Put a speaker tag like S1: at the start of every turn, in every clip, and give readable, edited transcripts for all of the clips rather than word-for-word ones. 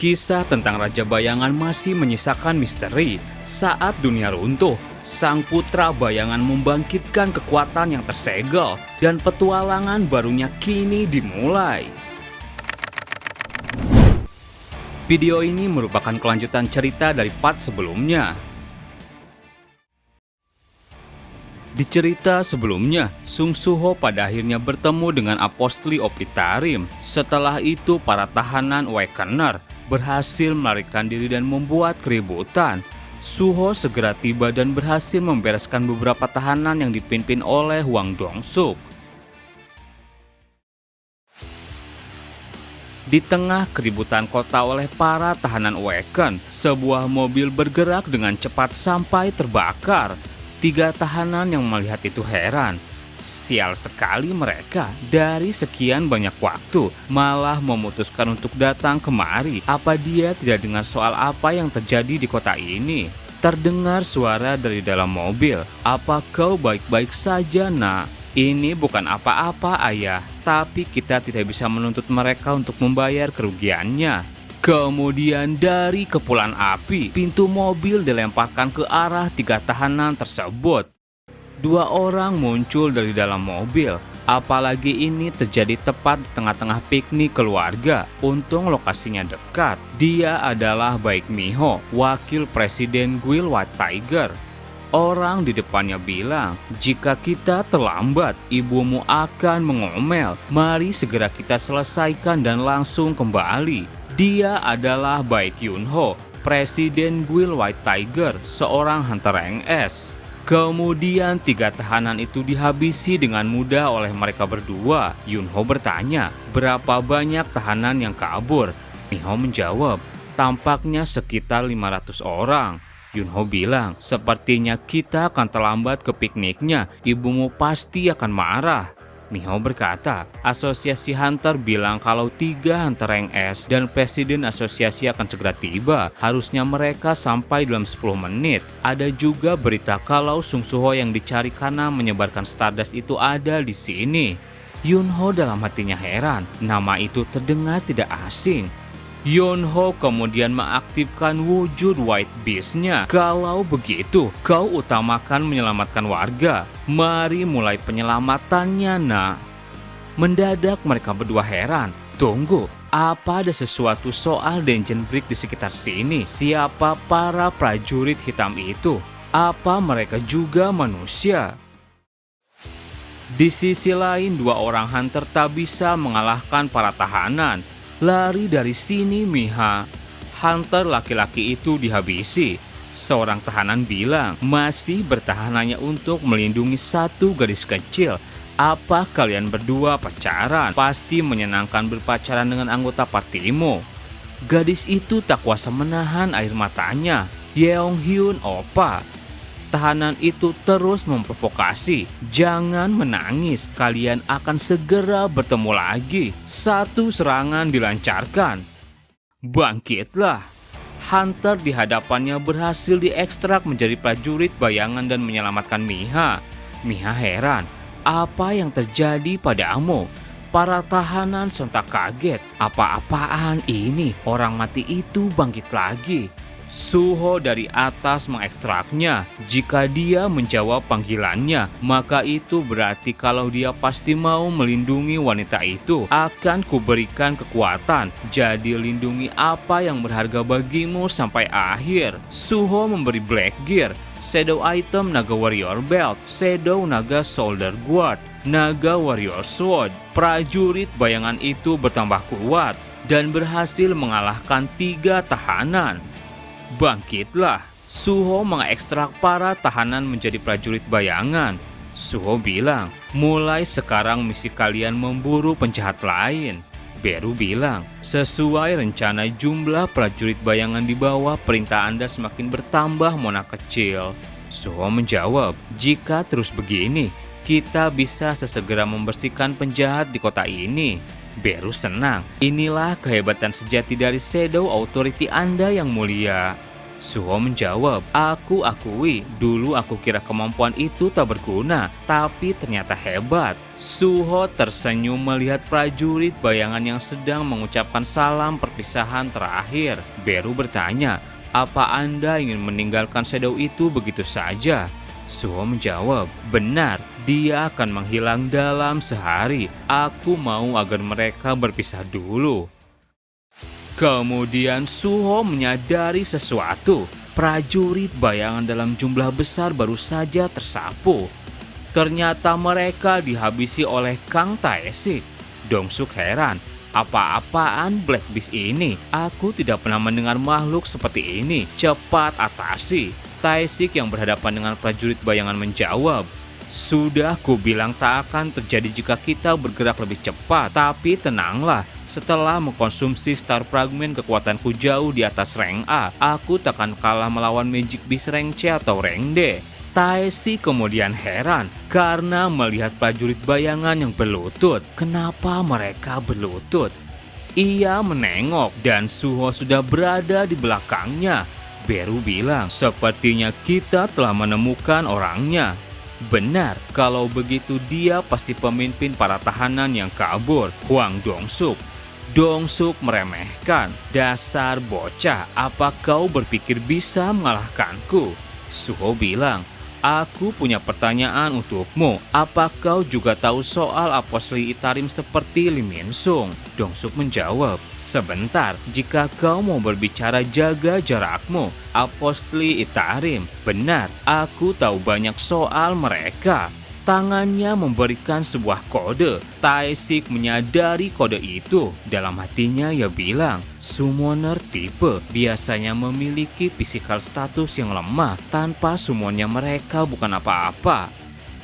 S1: Kisah tentang Raja Bayangan masih menyisakan misteri. Saat dunia runtuh, sang putra bayangan membangkitkan kekuatan yang tersegel dan petualangan barunya kini dimulai. Video ini merupakan kelanjutan cerita dari part sebelumnya. Di cerita sebelumnya, Sung Suho pada akhirnya bertemu dengan Apostoli Opitarim. Setelah itu, para tahanan Awakener berhasil melarikan diri dan membuat keributan. Suho segera tiba dan berhasil membereskan beberapa tahanan yang dipimpin oleh Hwang Dong-suk. Di tengah keributan kota oleh para tahanan Awaken, sebuah mobil bergerak dengan cepat sampai terbakar. 3 tahanan yang melihat itu heran. Sial sekali mereka, dari sekian banyak waktu malah memutuskan untuk datang kemari. Apa dia tidak dengar soal apa yang terjadi di kota ini? Terdengar suara dari dalam mobil. Apa kau baik-baik saja, nak? Ini bukan apa-apa, ayah, tapi kita tidak bisa menuntut mereka untuk membayar kerugiannya. Kemudian dari kepulan api, pintu mobil dilemparkan ke arah 3 tahanan tersebut. 2 orang muncul dari dalam mobil. Apalagi ini terjadi tepat di tengah-tengah piknik keluarga. Untung lokasinya dekat. Dia adalah Baek Miho, wakil presiden Guild White Tiger. Orang di depannya bilang, jika kita terlambat, ibumu akan mengomel. Mari segera kita selesaikan dan langsung kembali. Dia adalah Baek Yunho, presiden Guild White Tiger, seorang hunter rank S. Kemudian 3 tahanan itu dihabisi dengan mudah oleh mereka berdua. Yunho bertanya, berapa banyak tahanan yang kabur? Miho menjawab, tampaknya sekitar 500 orang. Yunho bilang, sepertinya kita akan terlambat ke pikniknya. Ibumu pasti akan marah. Miho berkata, asosiasi hunter bilang kalau 3 hunter rank S dan presiden asosiasi akan segera tiba. Harusnya mereka sampai dalam 10 menit. Ada juga berita kalau Sung Suho yang dicari karena menyebarkan Stardust itu ada di sini. Yunho dalam hatinya heran, nama itu terdengar tidak asing. Yunho kemudian mengaktifkan wujud White Beast-nya. Kalau begitu, kau utamakan menyelamatkan warga. Mari mulai penyelamatannya, nak. Mendadak mereka berdua heran. Tunggu, apa ada sesuatu soal Dungeon Break di sekitar sini? Siapa para prajurit hitam itu? Apa mereka juga manusia? Di sisi lain, 2 orang hunter tak bisa mengalahkan para tahanan. Lari dari sini, Miha. Hunter laki-laki itu dihabisi. Seorang tahanan bilang, masih bertahan hanya untuk melindungi 1 gadis kecil. Apa kalian berdua pacaran? Pasti menyenangkan berpacaran dengan anggota partimu. Gadis itu tak kuasa menahan air matanya. Yeong Hyun, opa. Tahanan itu terus memprovokasi. Jangan menangis, kalian akan segera bertemu lagi. 1 serangan dilancarkan. Bangkitlah. Hunter di hadapannya berhasil diekstrak menjadi prajurit bayangan dan menyelamatkan Miha. Miha heran, apa yang terjadi padamu? Para tahanan sontak kaget. Apa-apaan ini? Orang mati itu bangkit lagi. Suho dari atas mengekstraknya. Jika dia menjawab panggilannya, maka itu berarti kalau dia pasti mau melindungi wanita itu. Akan kuberikan kekuatan, jadi lindungi apa yang berharga bagimu sampai akhir. Suho memberi Black Gear, Shadow Item Naga Warrior Belt, Shadow Naga Shoulder Guard, Naga Warrior Sword. Prajurit bayangan itu bertambah kuat dan berhasil mengalahkan 3 tahanan. Bangkitlah. Suho mengekstrak para tahanan menjadi prajurit bayangan. Suho bilang, mulai sekarang misi kalian memburu penjahat lain. Beru bilang, sesuai rencana jumlah prajurit bayangan di bawah perintah Anda semakin bertambah, Mona kecil. Suho menjawab, jika terus begini, kita bisa sesegera membersihkan penjahat di kota ini. Beru senang. Inilah kehebatan sejati dari Shadow Authority Anda yang mulia. Suho menjawab, aku akui, dulu aku kira kemampuan itu tak berguna, tapi ternyata hebat. Suho tersenyum melihat prajurit bayangan yang sedang mengucapkan salam perpisahan terakhir. Beru bertanya, apa Anda ingin meninggalkan shadow itu begitu saja? Suho menjawab, benar, dia akan menghilang dalam sehari. Aku mau agar mereka berpisah dulu. Kemudian Suho menyadari sesuatu. Prajurit bayangan dalam jumlah besar baru saja tersapu. Ternyata mereka dihabisi oleh Kang Taesik. Dongsuk heran. Apa-apaan Black Beast ini? Aku tidak pernah mendengar makhluk seperti ini. Cepat atasi. Taesik yang berhadapan dengan prajurit bayangan menjawab, sudah kubilang tak akan terjadi jika kita bergerak lebih cepat. Tapi tenanglah, setelah mengkonsumsi Star Fragment kekuatanku jauh di atas rank A, aku takkan kalah melawan Magic Beast rank C atau rank D. Taesik kemudian heran karena melihat prajurit bayangan yang berlutut. Kenapa mereka berlutut? Ia menengok dan Suho sudah berada di belakangnya. Beru bilang, sepertinya kita telah menemukan orangnya. Benar, kalau begitu dia pasti pemimpin para tahanan yang kabur, Hwang Dongsuk. Dongsuk meremehkan, dasar bocah, apa kau berpikir bisa mengalahkanku? Suho bilang, aku punya pertanyaan untukmu, apa kau juga tahu soal Apostle Itarim seperti Lim Min Sung? Dongsuk menjawab, sebentar, jika kau mau berbicara jaga jarakmu. Apostle Itarim, benar, aku tahu banyak soal mereka. Tangannya memberikan sebuah kode. Taesik menyadari kode itu. Dalam hatinya ia bilang, summoner tipe biasanya memiliki physical status yang lemah. Tanpa summonnya mereka bukan apa-apa.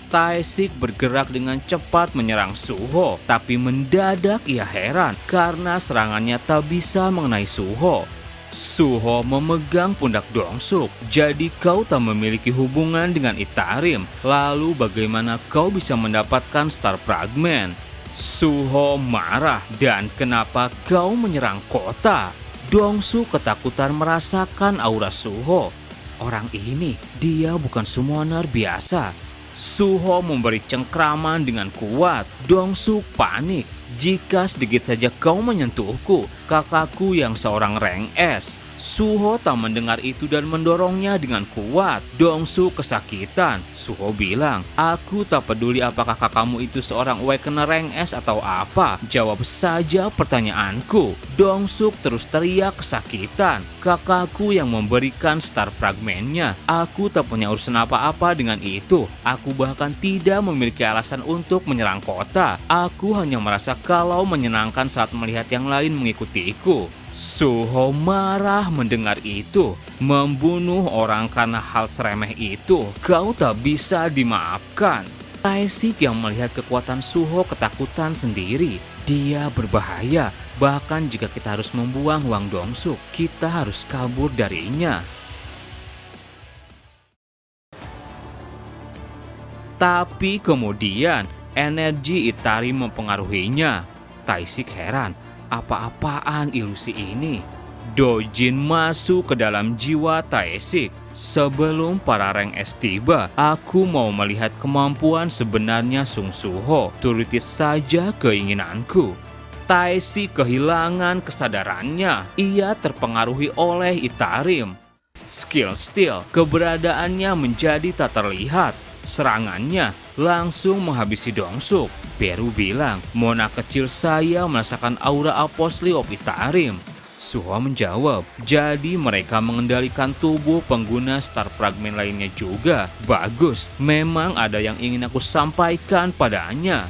S1: Taesik bergerak dengan cepat menyerang Suho, tapi mendadak ia heran karena serangannya tak bisa mengenai Suho. Suho memegang pundak Dongsuk. Jadi kau tak memiliki hubungan dengan Itarim. Lalu bagaimana kau bisa mendapatkan Star Fragment? Suho marah, dan kenapa kau menyerang kota? Dongsuk ketakutan merasakan aura Suho. Orang ini, dia bukan summoner biasa. Suho memberi cengkraman dengan kuat. Dongsuk panik. Jika sedikit saja kau menyentuhku, kakakku yang seorang rank S. Suho tak mendengar itu dan mendorongnya dengan kuat. Dongsuk kesakitan. Suho bilang, aku tak peduli apakah kakakmu itu seorang Awakener rank S atau apa. Jawab saja pertanyaanku. Dongsuk terus teriak kesakitan. Kakakku yang memberikan Star Fragmentnya. Aku tak punya urusan apa-apa dengan itu. Aku bahkan tidak memiliki alasan untuk menyerang kota. Aku hanya merasa kalau menyenangkan saat melihat yang lain mengikutiku. Suho marah mendengar itu. Membunuh orang karena hal seremeh itu, kau tak bisa dimaafkan. Taesik yang melihat kekuatan Suho ketakutan sendiri. Dia berbahaya. Bahkan jika kita harus membuang Hwang Dongsuk, kita harus kabur darinya. Tapi kemudian energi Itarim mempengaruhinya. Taesik heran. Apa-apaan ilusi ini? Dojin masuk ke dalam jiwa Taesik. Sebelum para rank S tiba, aku mau melihat kemampuan sebenarnya Sung Suho. Turuti saja keinginanku. Taesik kehilangan kesadarannya. Ia terpengaruhi oleh Itarim. Skill Steel, keberadaannya menjadi tak terlihat. Serangannya langsung menghabisi Dongsuk. Beru bilang, Mona kecil saya merasakan aura Apostle of Itarim. Suho menjawab, jadi mereka mengendalikan tubuh pengguna Star Fragment lainnya juga. Bagus, memang ada yang ingin aku sampaikan padanya.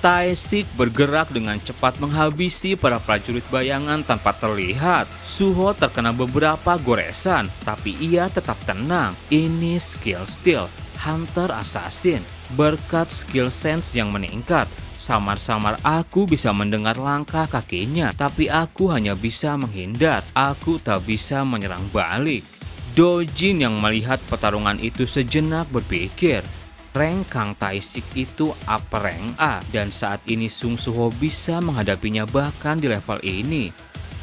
S1: Taesik bergerak dengan cepat menghabisi para prajurit bayangan tanpa terlihat. Suho terkena beberapa goresan, tapi ia tetap tenang. Ini skill Steel, Hunter Assassin. Berkat skill sense yang meningkat, samar-samar aku bisa mendengar langkah kakinya, tapi aku hanya bisa menghindar. Aku tak bisa menyerang balik. Dojin yang melihat pertarungan itu sejenak berpikir, rank Kang Taesik itu upper rank A, dan saat ini Sung Suho bisa menghadapinya bahkan di level ini.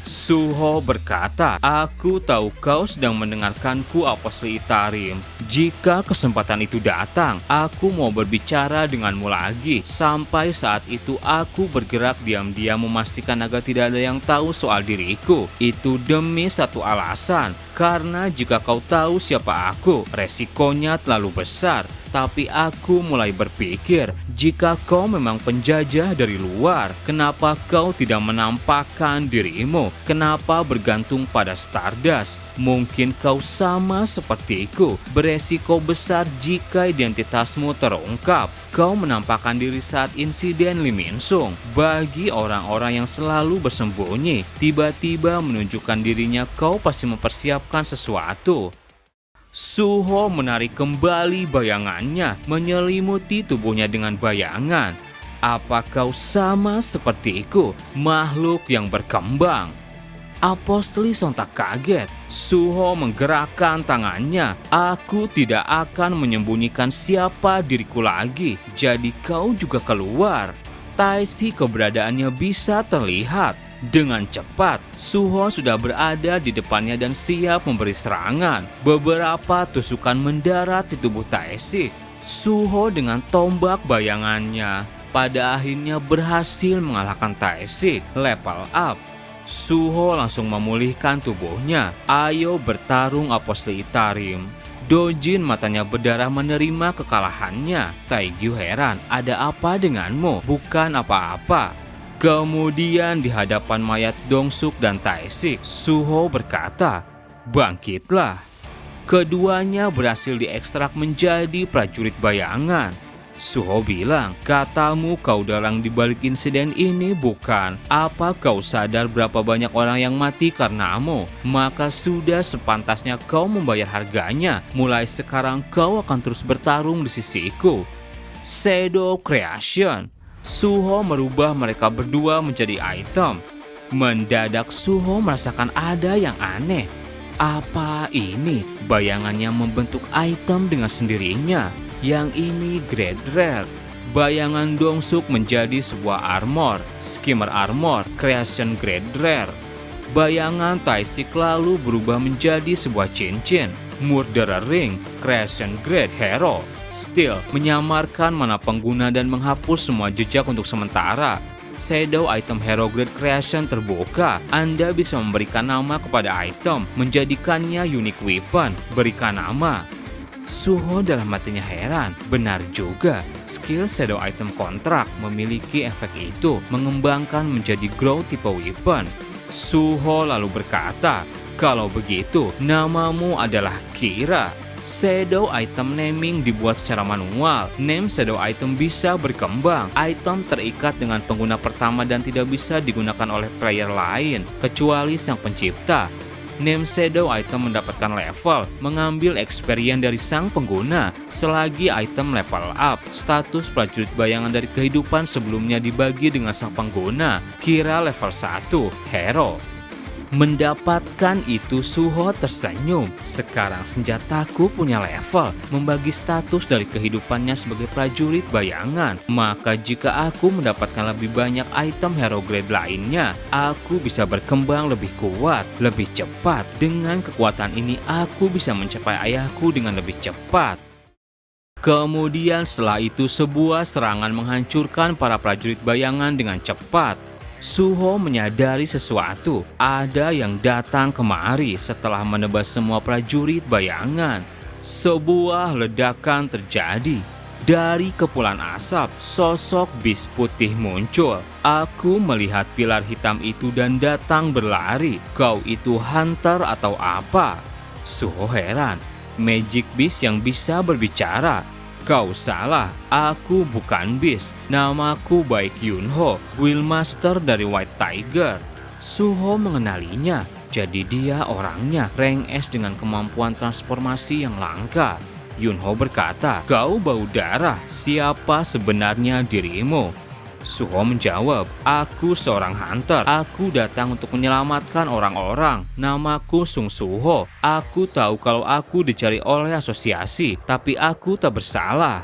S1: Suho berkata, "Aku tahu kau sedang mendengarkanku, Apostle Itarim. Jika kesempatan itu datang, aku mau berbicara denganmu lagi. Sampai saat itu aku bergerak diam-diam memastikan agar tidak ada yang tahu soal diriku. Itu demi satu alasan, karena jika kau tahu siapa aku, resikonya terlalu besar. Tapi aku mulai berpikir, jika kau memang penjajah dari luar, kenapa kau tidak menampakkan dirimu? Kenapa bergantung pada Stardust? Mungkin kau sama sepertiku, beresiko besar jika identitasmu terungkap. Kau menampakkan diri saat insiden Lee Min Sung. Bagi orang-orang yang selalu bersembunyi, tiba-tiba menunjukkan dirinya, kau pasti mempersiapkan sesuatu." Suho menarik kembali bayangannya, menyelimuti tubuhnya dengan bayangan. "Apa kau sama sepertiku, makhluk yang berkembang?" Apostli sontak kaget. Suho menggerakkan tangannya. "Aku tidak akan menyembunyikan siapa diriku lagi, jadi kau juga keluar." Taisi keberadaannya bisa terlihat. Dengan cepat, Suho sudah berada di depannya dan siap memberi serangan. Beberapa tusukan mendarat di tubuh Taisi. Suho dengan tombak bayangannya pada akhirnya berhasil mengalahkan Taisi level up. Suho langsung memulihkan tubuhnya. "Ayo bertarung, Apostle Itarim." Dojin matanya berdarah menerima kekalahannya. Taigyu heran, "Ada apa denganmu?" "Bukan apa-apa." Kemudian di hadapan mayat Dongsuk dan Taesik, Suho berkata, "Bangkitlah." Keduanya berhasil diekstrak menjadi prajurit bayangan. Suho bilang, "Katamu kau dalang di balik insiden ini, bukan? Apa kau sadar berapa banyak orang yang mati karenamu? Maka sudah sepantasnya kau membayar harganya. Mulai sekarang kau akan terus bertarung di sisiku." Shadow Creation. Suho merubah mereka berdua menjadi item. Mendadak Suho merasakan ada yang aneh. Apa ini? Bayangannya membentuk item dengan sendirinya. Yang ini Grade Rare. Bayangan Dongsuk menjadi sebuah armor, Skimmer Armor, Creation Grade Rare. Bayangan Taisik lalu berubah menjadi sebuah cincin, Murderer Ring, Creation Grade Hero. Steel menyamarkan mana pengguna dan menghapus semua jejak untuk sementara. Shadow Item Hero Grade Creation terbuka. Anda bisa memberikan nama kepada item, menjadikannya unique weapon, berikan nama. Suho dalam hatinya heran, benar juga. Skill Shadow Item Kontrak memiliki efek itu, mengembangkan menjadi Grow tipe weapon. Suho lalu berkata, "Kalau begitu, namamu adalah Kira." Shadow item naming dibuat secara manual. Name shadow item bisa berkembang. Item terikat dengan pengguna pertama dan tidak bisa digunakan oleh player lain, kecuali sang pencipta. Name shadow item mendapatkan level, mengambil experience dari sang pengguna. Selagi item level up, status prajurit bayangan dari kehidupan sebelumnya dibagi dengan sang pengguna. Kira level 1, hero. Mendapatkan itu Suho tersenyum. Sekarang senjataku punya level, membagi status dari kehidupannya sebagai prajurit bayangan. Maka jika aku mendapatkan lebih banyak item hero grade lainnya, aku bisa berkembang lebih kuat, lebih cepat. Dengan kekuatan ini aku bisa mencapai ayahku dengan lebih cepat. Kemudian setelah itu sebuah serangan menghancurkan para prajurit bayangan dengan cepat. Suho menyadari sesuatu, ada yang datang kemari setelah menebas semua prajurit bayangan. Sebuah ledakan terjadi. Dari kepulan asap, sosok bis putih muncul. Aku melihat pilar hitam itu dan datang berlari. Kau itu hunter atau apa? Suho heran. Magic Beast yang bisa berbicara. Kau salah, aku bukan Beast. Namaku Baek Yunho, Wheelmaster dari White Tiger. Suho mengenalinya, jadi dia orangnya, rank S dengan kemampuan transformasi yang langka. Yunho berkata, "Kau bau darah, siapa sebenarnya dirimu?" Suho menjawab, "Aku seorang hunter. Aku datang untuk menyelamatkan orang-orang. Namaku Sung Suho. Aku tahu kalau aku dicari oleh asosiasi, tapi aku tak bersalah."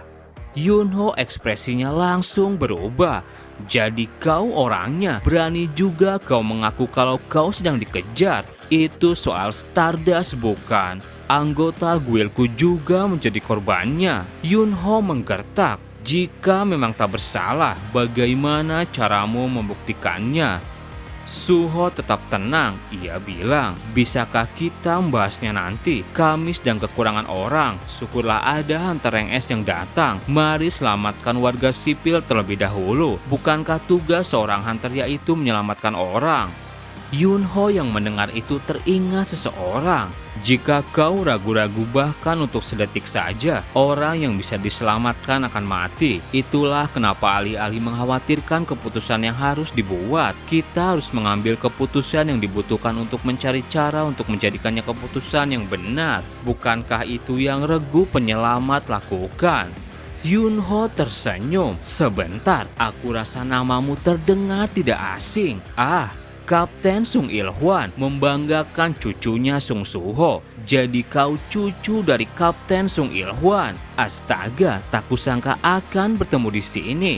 S1: Yunho ekspresinya langsung berubah. Jadi kau orangnya. Berani juga kau mengaku kalau kau sedang dikejar. Itu soal Stardust bukan? Anggota guildku juga menjadi korbannya. Yunho menggertak. Jika memang tak bersalah, bagaimana caramu membuktikannya? Suho tetap tenang. Ia bilang, bisakah kita membahasnya nanti? Kami sedang kekurangan orang. Syukurlah ada Hunter Rank S yang datang. Mari selamatkan warga sipil terlebih dahulu. Bukankah tugas seorang hunter yaitu menyelamatkan orang? Yunho yang mendengar itu teringat seseorang. Jika kau ragu-ragu bahkan untuk sedetik saja, orang yang bisa diselamatkan akan mati. Itulah kenapa alih-alih mengkhawatirkan keputusan yang harus dibuat, kita harus mengambil keputusan yang dibutuhkan untuk mencari cara untuk menjadikannya keputusan yang benar. Bukankah itu yang regu penyelamat lakukan? Yunho tersenyum. Sebentar, aku rasa namamu terdengar tidak asing. Kapten Sung Il-hwan membanggakan cucunya Sung Suho. Jadi kau cucu dari Kapten Sung Il-hwan. Astaga, tak kusangka akan bertemu di sini.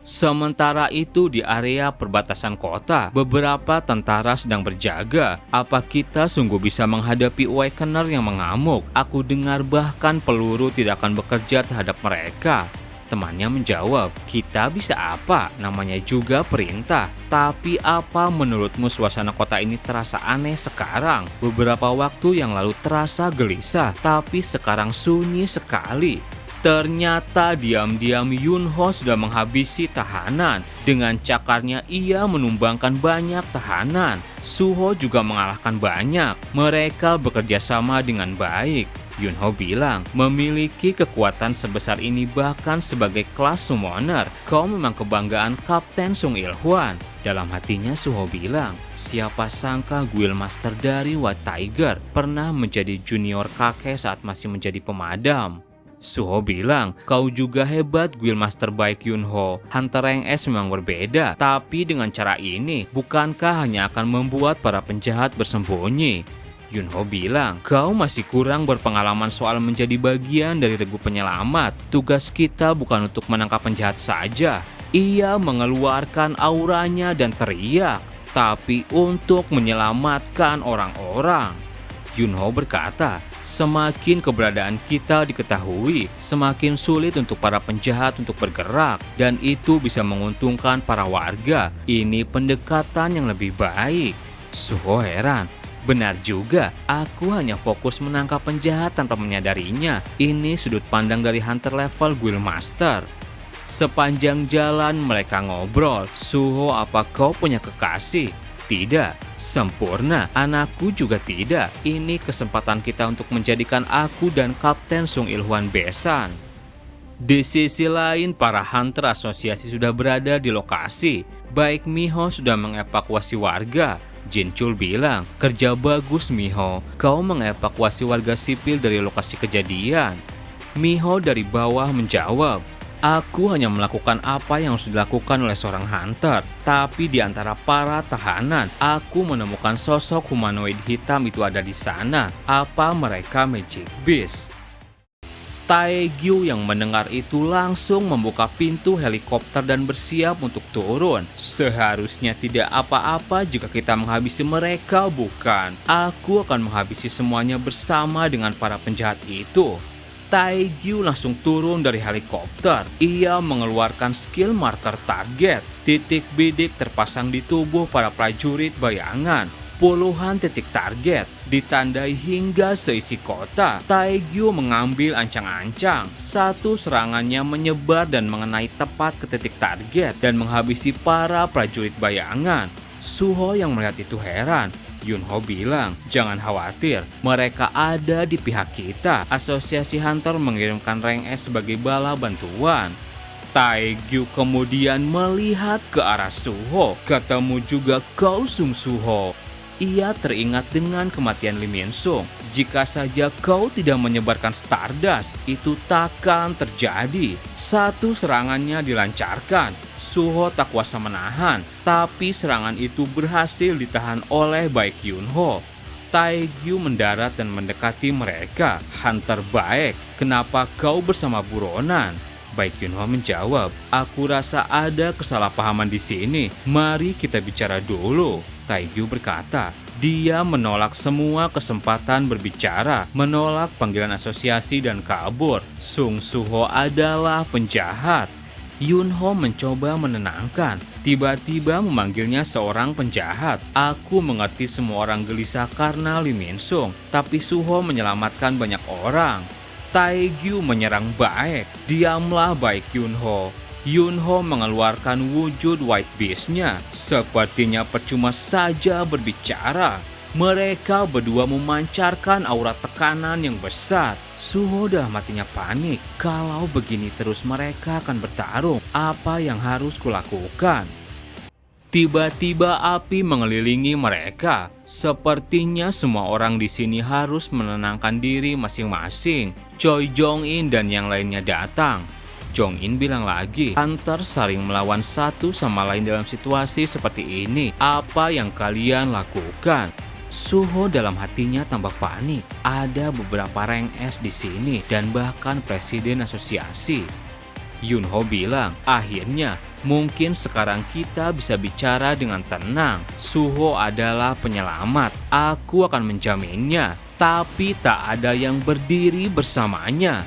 S1: Sementara itu di area perbatasan kota, beberapa tentara sedang berjaga. Apa kita sungguh bisa menghadapi Awakener yang mengamuk? Aku dengar bahkan peluru tidak akan bekerja terhadap mereka. Temannya menjawab, kita bisa apa? Namanya juga perintah. Tapi apa menurutmu suasana kota ini terasa aneh sekarang? Beberapa waktu yang lalu terasa gelisah, tapi sekarang sunyi sekali. Ternyata diam-diam Yunho sudah menghabisi tahanan. Dengan cakarnya ia menumbangkan banyak tahanan. Suho juga mengalahkan banyak. Mereka bekerja sama dengan baik. Yunho bilang, memiliki kekuatan sebesar ini bahkan sebagai kelas summoner, kau memang kebanggaan Kapten Sung Il-hwan. Dalam hatinya Suho bilang, siapa sangka Guild Master dari White Tiger pernah menjadi junior kakek saat masih menjadi pemadam. Suho bilang, kau juga hebat Guild Master baik Yunho. Hunter Rank S memang berbeda, tapi dengan cara ini, bukankah hanya akan membuat para penjahat bersembunyi? Yunho bilang, kau masih kurang berpengalaman soal menjadi bagian dari regu penyelamat. Tugas kita bukan untuk menangkap penjahat saja. Ia mengeluarkan auranya dan teriak, tapi untuk menyelamatkan orang-orang. Yunho berkata, semakin keberadaan kita diketahui, semakin sulit untuk para penjahat untuk bergerak, dan itu bisa menguntungkan para warga. Ini pendekatan yang lebih baik. Suho heran. Benar juga, aku hanya fokus menangkap penjahat tanpa menyadarinya. Ini sudut pandang dari hunter level Guild Master. Sepanjang jalan mereka ngobrol. Suho, apa kau punya kekasih? Tidak, sempurna. Anakku juga tidak. Ini kesempatan kita untuk menjadikan aku dan Kapten Sung Il-hwan besan. Di sisi lain, para hunter asosiasi sudah berada di lokasi. Baik Miho sudah mengevakuasi warga. Jinchul bilang, kerja bagus Miho, kau mengevakuasi warga sipil dari lokasi kejadian. Miho dari bawah menjawab, aku hanya melakukan apa yang harus dilakukan oleh seorang hunter. Tapi di antara para tahanan, aku menemukan sosok humanoid hitam itu ada di sana. Apa mereka Magic Beast? Taegyu yang mendengar itu langsung membuka pintu helikopter dan bersiap untuk turun. Seharusnya tidak apa-apa jika kita menghabisi mereka, bukan? Aku akan menghabisi semuanya bersama dengan para penjahat itu. Taegyu langsung turun dari helikopter. Ia mengeluarkan skill marker target. Titik bidik terpasang di tubuh para prajurit bayangan. Puluhan titik target ditandai hingga seisi kota. Taegyu mengambil ancang-ancang. Satu serangannya menyebar dan mengenai tepat ke titik target dan menghabisi para prajurit bayangan. Suho yang melihat itu heran. Yunho bilang, jangan khawatir, mereka ada di pihak kita. Asosiasi Hunter mengirimkan rank S sebagai bala bantuan. Taegyu kemudian melihat ke arah Suho. Ketemu juga kau Sung Suho. Ia teringat dengan kematian Lim Min Sung. Jika saja kau tidak menyebarkan Stardust, itu takkan terjadi. Satu serangannya dilancarkan. Suho tak kuasa menahan, tapi serangan itu berhasil ditahan oleh baik Yunho. Taegyu mendarat dan mendekati mereka. Hunter baik, kenapa kau bersama buronan? Baek Yunho menjawab, aku rasa ada kesalahpahaman di sini. Mari kita bicara dulu. Taegyu berkata, dia menolak semua kesempatan berbicara, menolak panggilan asosiasi dan kabur. Sung Suho adalah penjahat. Yunho mencoba menenangkan, tiba-tiba memanggilnya seorang penjahat. Aku mengerti semua orang gelisah karena Lee Min Sung, tapi Suho menyelamatkan banyak orang. Taegyu menyerang Baek. Diamlah Baek Yunho. Yunho mengeluarkan wujud White Beast-nya. Sepertinya percuma saja berbicara. Mereka berdua memancarkan aura tekanan yang besar. Suho dalam hatinya panik. Kalau begini terus mereka akan bertarung. Apa yang harus kulakukan? Tiba-tiba api mengelilingi mereka. Sepertinya semua orang di sini harus menenangkan diri masing-masing. Choi Jong-in dan yang lainnya datang. Jong-in bilang lagi, Hunter saling melawan satu sama lain dalam situasi seperti ini. Apa yang kalian lakukan? Suho dalam hatinya tampak panik. Ada beberapa rank S di sini dan bahkan presiden asosiasi. Yunho bilang, akhirnya mungkin sekarang kita bisa bicara dengan tenang. Suho adalah penyelamat. Aku akan menjaminnya. Tapi tak ada yang berdiri bersamanya.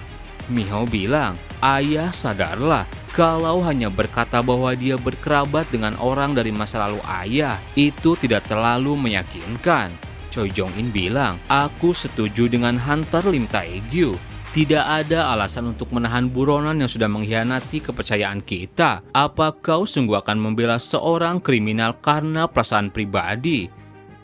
S1: Miho bilang, ayah sadarlah. Kalau hanya berkata bahwa dia berkerabat dengan orang dari masa lalu ayah, itu tidak terlalu meyakinkan. Choi Jong-in bilang, aku setuju dengan Hunter Lim Taegyu. Tidak ada alasan untuk menahan buronan yang sudah mengkhianati kepercayaan kita. Apa kau sungguh akan membela seorang kriminal karena perasaan pribadi?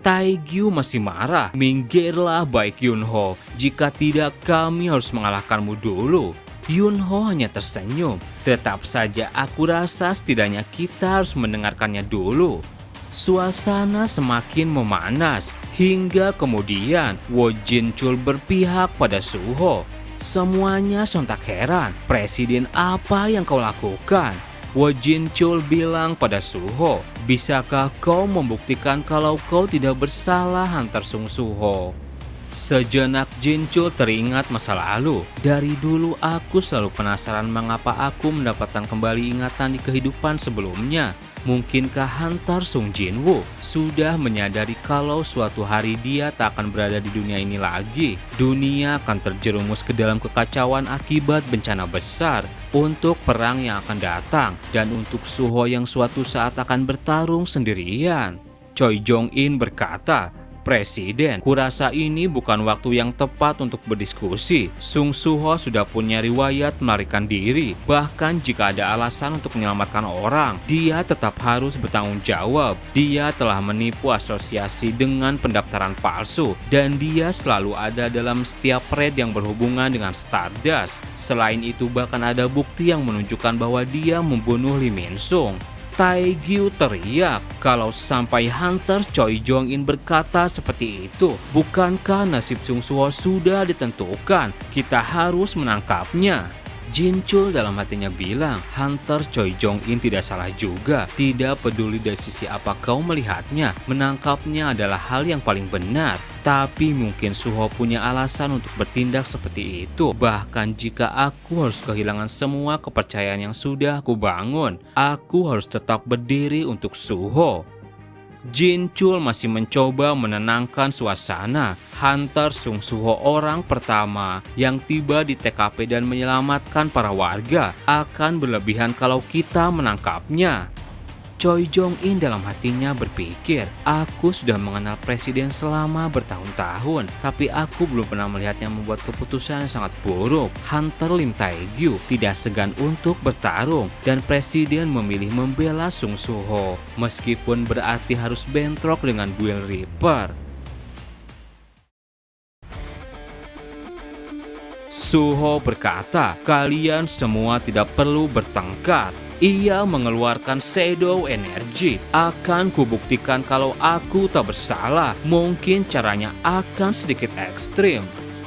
S1: Taegyu masih marah. Minggirlah Baek Yunho. Jika tidak, kami harus mengalahkanmu dulu. Yunho hanya tersenyum. Tetap saja aku rasa setidaknya kita harus mendengarkannya dulu. Suasana semakin memanas. Hingga kemudian Wo Jin-chul berpihak pada Suho. Semuanya sontak heran. Presiden, apa yang kau lakukan? Wo Jin-chul bilang pada Suho, bisakah kau membuktikan kalau kau tidak bersalah, Hunter Sung Suho? Sejenak Jin-chul teringat masa lalu. Dari dulu aku selalu penasaran mengapa aku mendapatkan kembali ingatan di kehidupan sebelumnya. Mungkinkah Hunter Sung Jin-woo sudah menyadari kalau suatu hari dia tak akan berada di dunia ini lagi? Dunia akan terjerumus ke dalam kekacauan akibat bencana besar untuk perang yang akan datang dan untuk Suho yang suatu saat akan bertarung sendirian. Choi Jong-in berkata, Presiden, kurasa ini bukan waktu yang tepat untuk berdiskusi. Sung Suho sudah punya riwayat melarikan diri. Bahkan jika ada alasan untuk menyelamatkan orang, dia tetap harus bertanggung jawab. Dia telah menipu asosiasi dengan pendaftaran palsu, dan dia selalu ada dalam setiap raid yang berhubungan dengan Stardust. Selain itu, bahkan ada bukti yang menunjukkan bahwa dia membunuh Lee Min Sung. Taegyu teriak, kalau sampai Hunter Choi Jong-in berkata seperti itu, bukankah nasib Sung Suho sudah ditentukan? Kita harus menangkapnya. Jin-chul dalam hatinya bilang, Hunter Choi Jong-in tidak salah juga. Tidak peduli dari sisi apa kau melihatnya, menangkapnya adalah hal yang paling benar. Tapi mungkin Suho punya alasan untuk bertindak seperti itu. Bahkan jika aku harus kehilangan semua kepercayaan yang sudah aku bangun, aku harus tetap berdiri untuk Suho. Jin-chul masih mencoba menenangkan suasana. Hunter Sung Suho orang pertama yang tiba di TKP dan menyelamatkan para warga akan berlebihan kalau kita menangkapnya. Choi Jong-in dalam hatinya berpikir, aku sudah mengenal presiden selama bertahun-tahun, tapi aku belum pernah melihatnya membuat keputusan yang sangat buruk. Hunter Lim Taegyu tidak segan untuk bertarung, dan presiden memilih membela Sung Suho, meskipun berarti harus bentrok dengan Guild Reaper. Suho berkata, kalian semua tidak perlu bertengkar. Ia mengeluarkan shadow energy. Akan kubuktikan kalau aku tak bersalah. Mungkin caranya akan sedikit ekstrim.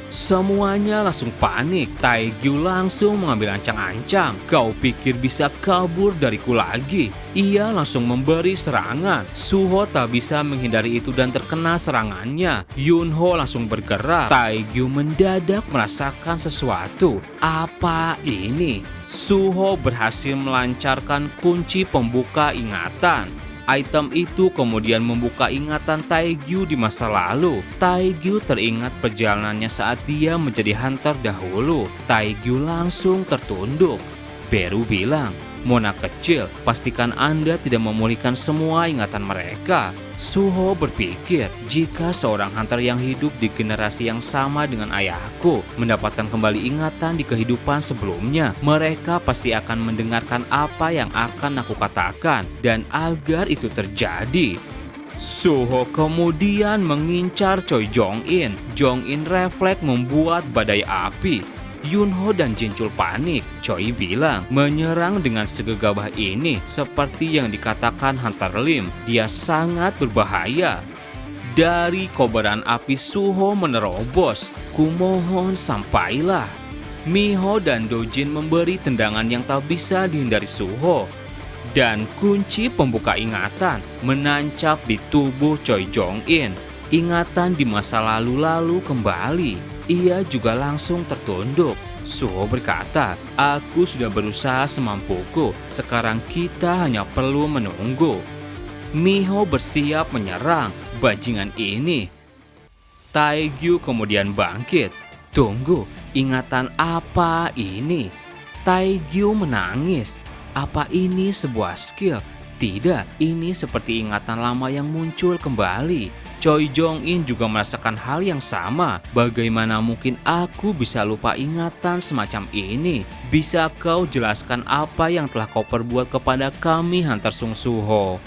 S1: Semuanya langsung panik. Taegyu langsung mengambil ancang-ancang. Kau pikir bisa kabur dariku lagi? Ia langsung memberi serangan. Suho tak bisa menghindari itu dan terkena serangannya. Yunho langsung bergerak. Taegyu mendadak merasakan sesuatu. Apa ini? Suho berhasil melancarkan kunci pembuka ingatan. Item itu kemudian membuka ingatan Taegyu di masa lalu. Taegyu teringat perjalanannya saat dia menjadi hunter dahulu. Taegyu langsung tertunduk. Beru bilang, "Mona kecil, pastikan Anda tidak memulihkan semua ingatan mereka." Suho berpikir, jika seorang hunter yang hidup di generasi yang sama dengan ayahku mendapatkan kembali ingatan di kehidupan sebelumnya, mereka pasti akan mendengarkan apa yang akan aku katakan. Dan agar itu terjadi, Suho kemudian mengincar Choi Jong-in. Jong-in refleks membuat badai api. Yunho dan Jinchul panik. Choi bilang, menyerang dengan segegabah ini seperti yang dikatakan Hunter Lim. Dia sangat berbahaya. Dari kobaran api Suho menerobos. Kumohon sampailah. Miho dan Dojin memberi tendangan yang tak bisa dihindari Suho. Dan kunci pembuka ingatan menancap di tubuh Choi Jong-in. Ingatan di masa lalu kembali. Ia juga langsung tertunduk. Suho berkata, "Aku sudah berusaha semampuku. Sekarang kita hanya perlu menunggu." Miho bersiap menyerang. Bajingan ini. Taegyu kemudian bangkit. Tunggu, ingatan apa ini? Taegyu menangis. Apa ini sebuah skill? Tidak, ini seperti ingatan lama yang muncul kembali. Choi Jong-in juga merasakan hal yang sama. Bagaimana mungkin aku bisa lupa ingatan semacam ini? Bisa kau jelaskan apa yang telah kau perbuat kepada kami, Hunter Sung Suho?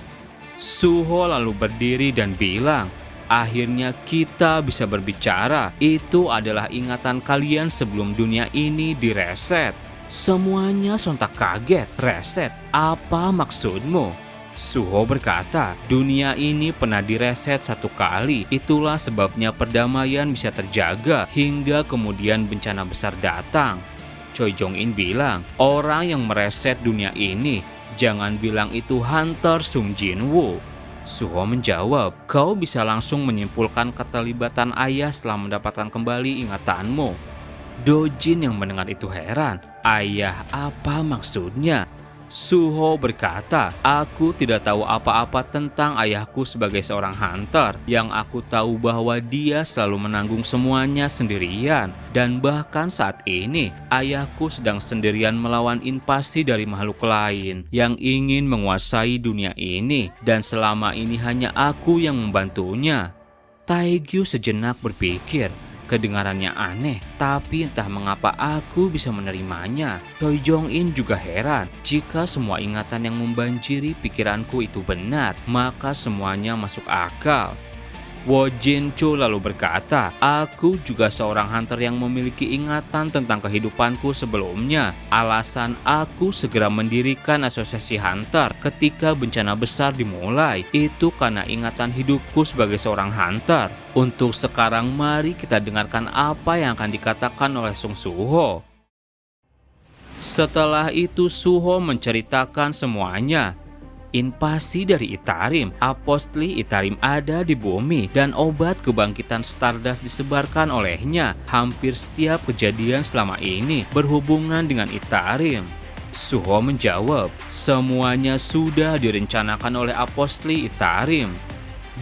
S1: Suho lalu berdiri dan bilang, "Akhirnya kita bisa berbicara. Itu adalah ingatan kalian sebelum dunia ini direset." Semuanya sontak kaget. "Reset? Apa maksudmu?" Suho berkata, "Dunia ini pernah direset satu kali. Itulah sebabnya perdamaian bisa terjaga hingga kemudian bencana besar datang." Choi Jong-in bilang, "Orang yang mereset dunia ini, jangan bilang itu Hunter Sung Jin-woo." Suho menjawab, "Kau bisa langsung menyimpulkan keterlibatan ayah setelah mendapatkan kembali ingatanmu." Dojin yang mendengar itu heran. "Ayah, apa maksudnya?" Suho berkata, "Aku tidak tahu apa-apa tentang ayahku sebagai seorang hunter. Yang aku tahu bahwa dia selalu menanggung semuanya sendirian. Dan bahkan saat ini, ayahku sedang sendirian melawan invasi dari makhluk lain yang ingin menguasai dunia ini. Dan selama ini hanya aku yang membantunya." Taegyu sejenak berpikir. Kedengarannya aneh, tapi entah mengapa aku bisa menerimanya. Choi Jong-in juga heran. Jika semua ingatan yang membanjiri pikiranku itu benar, maka semuanya masuk akal. Wo Jinchu lalu berkata, "Aku juga seorang hunter yang memiliki ingatan tentang kehidupanku sebelumnya. Alasan aku segera mendirikan asosiasi hunter ketika bencana besar dimulai, itu karena ingatan hidupku sebagai seorang hunter. Untuk sekarang mari kita dengarkan apa yang akan dikatakan oleh Sung Suho." Setelah itu Suho menceritakan semuanya. Invasi dari Itarim, apostli Itarim ada di bumi, dan obat kebangkitan Stardust disebarkan olehnya. Hampir setiap kejadian selama ini berhubungan dengan Itarim. Suho menjawab, "Semuanya sudah direncanakan oleh apostli Itarim."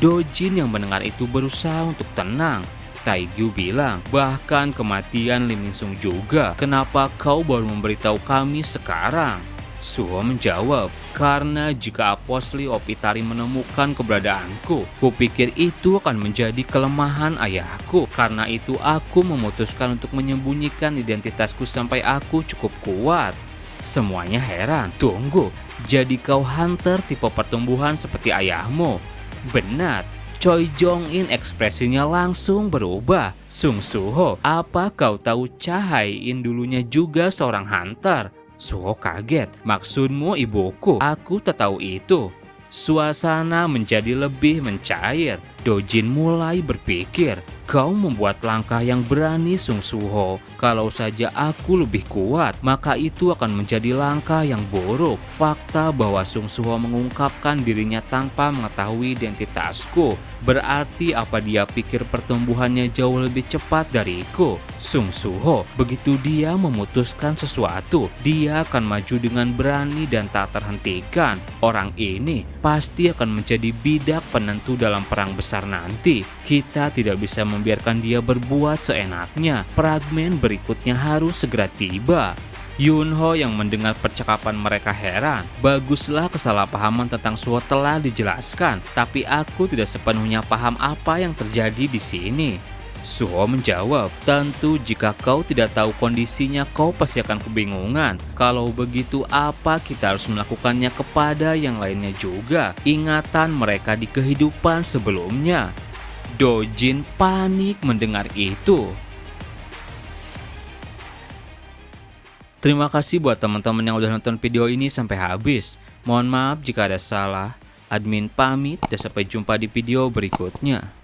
S1: Dojin yang mendengar itu berusaha untuk tenang. Taegyu bilang, "Bahkan kematian Lim Min Sung juga. Kenapa kau baru memberitahu kami sekarang?" Suho menjawab, "Karena jika apostli of Itarim menemukan keberadaanku, kupikir itu akan menjadi kelemahan ayahku. Karena itu aku memutuskan untuk menyembunyikan identitasku sampai aku cukup kuat." Semuanya heran. "Tunggu, jadi kau hunter tipe pertumbuhan seperti ayahmu?" "Benar." Choi Jong-in ekspresinya langsung berubah. "Sung Suho, apa kau tahu Cha Hai-in dulunya juga seorang hunter?" Suho kaget. "Maksudmu ibuku? Aku tak tahu itu." Suasana menjadi lebih mencair. Dojin mulai berpikir, kau membuat langkah yang berani, Sung Suho. Kalau saja aku lebih kuat, maka itu akan menjadi langkah yang buruk. Fakta bahwa Sung Suho mengungkapkan dirinya tanpa mengetahui identitasku, berarti apa dia pikir pertumbuhannya jauh lebih cepat dariku? Sung Suho, begitu dia memutuskan sesuatu, dia akan maju dengan berani dan tak terhentikan. Orang ini pasti akan menjadi bidak penentu dalam perang besar nanti. Kita tidak bisa membiarkan dia berbuat seenaknya. Fragmen berikutnya harus segera tiba. Yunho yang mendengar percakapan mereka heran. Baguslah kesalahpahaman tentang Suho telah dijelaskan, tapi aku tidak sepenuhnya paham apa yang terjadi di sini. Suho menjawab, tentu jika kau tidak tahu kondisinya kau pasti akan kebingungan. Kalau begitu apa kita harus melakukannya kepada yang lainnya juga? Ingatan mereka di kehidupan sebelumnya. Dojin panik mendengar itu. Terima kasih buat teman-teman yang udah nonton video ini sampai habis. Mohon maaf jika ada salah. Admin pamit dan sampai jumpa di video berikutnya.